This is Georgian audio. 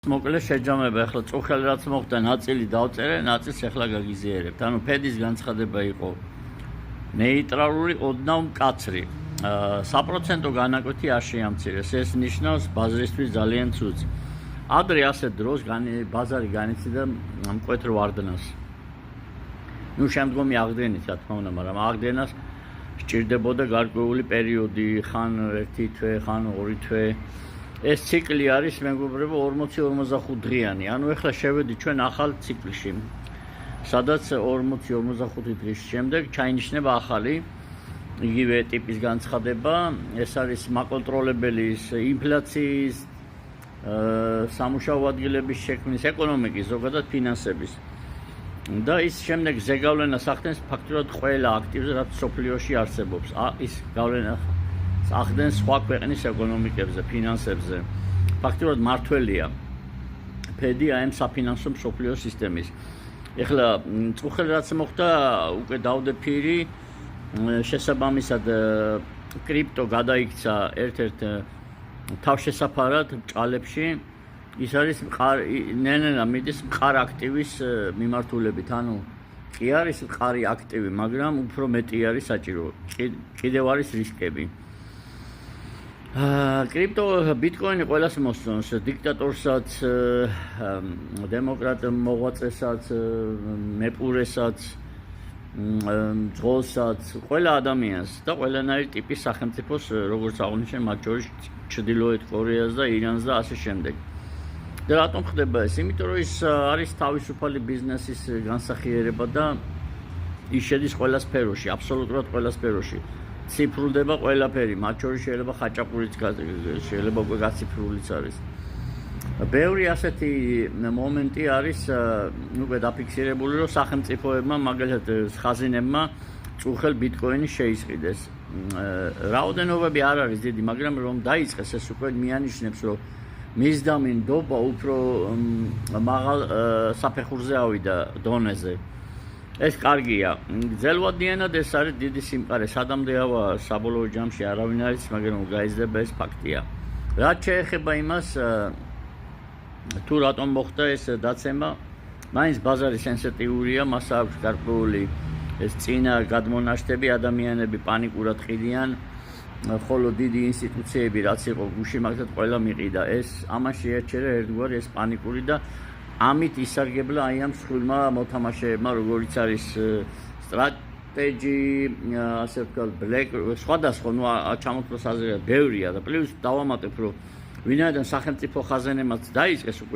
მოკლე შეჯამება ახლა წუხელი რაც მოხდა ნაწილი დავწერე, ნაწილს ახლა გაგიზიარებთ. ანუ ფედის განცხადება იყო ნეიტრალური, ოდნავ მკაცრი. საპროცენტო განაკვეთი არ შეამცირეს. ეს ნიშნავს ბაზრისთვის ძალიან ცუდს. ადრე ასეთ დროს ბაზარი განიცდიდა მკვეთრ ვარდნას. ნუ შემდგომი აღდგენით, რა თქმა უნდა, მაგრამ აღდგენას სჭირდებოდა გარკვეული პერიოდი, ხან 1 თვე, ხან 2 თვე. ეს ციკლი არის მეგობრებო 40-45 დღიანი. ანუ ახლა შევედი ჩვენ ახალ ციკლში. სადაც 40-45 დღის შემდეგ ჩაინიშნება ახალი იგივე ტიპის განცხადება. ეს არის მაკონტროლებელი ინფლაციის, სამუშაო ადგილების შექმნის, ეკონომიკის, ზოგადად ფინანსების. და ის შემდეგ ზეგავლენას ახდენს ფაქტურად ყველა აქტივზე, რაც სოფლიოში არსებობს. ის გავლენას ახდენს სხვა ქვეყნის ეკონომიკებზე, ფინანსებზე. ფაქტურად მართველია ფედი ამ საფინანსო მსოფლიო სისტემის. ეხლა წუხელი რაც მოხდა, უკვე დავდე ფირი, შესაბამისად კრიპტო გადაიქცა ერთ-ერთ თავშესაფარად ჭალებში. ის არის ნენა მიდის მყარ აქტივის მიმართულებით, ანუ კი არის მყარი აქტივი, მაგრამ უფრო მეტი არის საჭირო. კიდევ არის რისკები. კრიპტო ბიტკოინი ყველას მოსწონს, დიქტატორსაც, დემოკრატ მოღვაწესაც, მეპურესაც, ძღოლსაც, ყველა ადამიანს და ყველანაირი ტიპის სახელმწიფოს, როგორც აღნიშნე, მათ შორის ჩრდილოეთ კორეას და ირანს და ასე შემდეგ. და რატომ ხდება ეს? იმიტომ რომ ის არის თავისუფალი ბიზნესის განსახიერება და ის შედის ყველა სფეროში, აბსოლუტურად ყველა სფეროში. ციფრულდება ყველაფერი, მათ შორის შეიძლება ხაჭაპურიც, შეიძლება უკვე გაციფრულიც არის. ბევრი ასეთი მომენტი არის უკვე დაფიქსირებული, რომ სახელმწიფოებმა, მაგალითად ხაზინებმა წუხელ ბიტკოინი შეისყიდეს. რაოდენობები არ არის დიდი, მაგრამ რომ დაიწყეს, ეს უკვე მიანიშნებს, რომ მისდამი ნდობა უფრო მაღალ საფეხურზე ავიდა დონეზე. ეს კარგია. ძელვადიანად ეს არის დიდი სიმყარე. სადამდეა საბოლოო ჯამში არავინ არის, მაგრამ გაიზრდება ეს ფაქტია. რაც შეეხება იმას, თუ რატომ მოხდა ეს დაცემა, მაინც ბაზარი სენსიტიურია, მას აქვს გარკვეული ეს წინა გადმონაშთები, ადამიანები პანიკურად ყიდიან, ხოლო დიდი ინსტიტუციები რაც იყო გუში მაგათ ყველა მიყიდა. ეს ამას შეაჩერა ერთგვარი ეს პანიკური და ამით ისარგებლა აი ამ სრულმა მოთამაშეებმა, როგორიც არის სტრატეჯი, ასე ვთქვათ, ბლეკ, სხვადასხვა, ნუ ჩამოთვლას აზრია ბევრია და პლუს დავამატებ, რომ ვინაიდან სახელმწიფო ხაზინებაც დაიწყეს უკვე